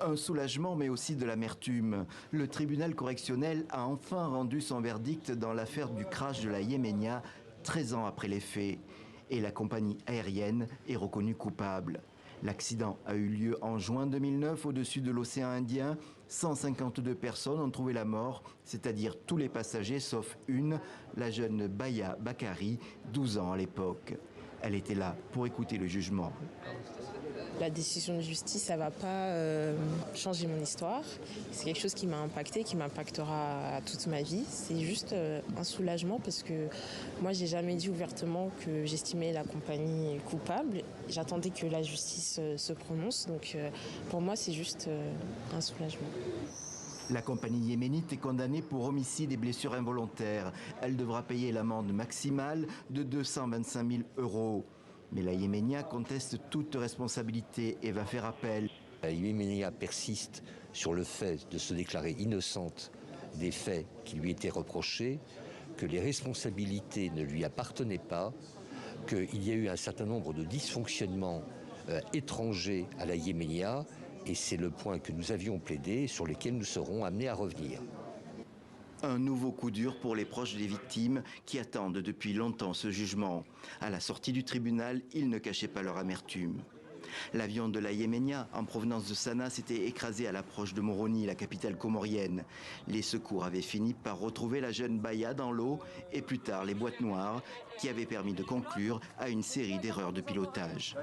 Un soulagement mais aussi de l'amertume. Le tribunal correctionnel a enfin rendu son verdict dans l'affaire du crash de la Yéménia 13 ans après les faits. Et la compagnie aérienne est reconnue coupable. L'accident a eu lieu en juin 2009 au-dessus de l'océan Indien. 152 personnes ont trouvé la mort, c'est-à-dire tous les passagers sauf une, la jeune Baya Bakari, 12 ans à l'époque. Elle était là pour écouter le jugement. La décision de justice, ça ne va pas changer mon histoire. C'est quelque chose qui m'a impacté, qui m'impactera toute ma vie. C'est juste un soulagement parce que moi, j'ai jamais dit ouvertement que j'estimais la compagnie coupable. J'attendais que la justice se prononce. Donc pour moi, c'est juste un soulagement. La compagnie yéménite est condamnée pour homicide et blessures involontaires. Elle devra payer l'amende maximale de 225 000 €. Mais la Yéménia conteste toute responsabilité et va faire appel. La Yéménia persiste sur le fait de se déclarer innocente des faits qui lui étaient reprochés, que les responsabilités ne lui appartenaient pas, qu'il y a eu un certain nombre de dysfonctionnements étrangers à la Yéménia, et c'est le point que nous avions plaidé et sur lesquels nous serons amenés à revenir. Un nouveau coup dur pour les proches des victimes qui attendent depuis longtemps ce jugement. À la sortie du tribunal, ils ne cachaient pas leur amertume. L'avion de la Yéménia, en provenance de Sanaa, s'était écrasé à l'approche de Moroni, la capitale comorienne. Les secours avaient fini par retrouver la jeune Baya dans l'eau et plus tard les boîtes noires qui avaient permis de conclure à une série d'erreurs de pilotage.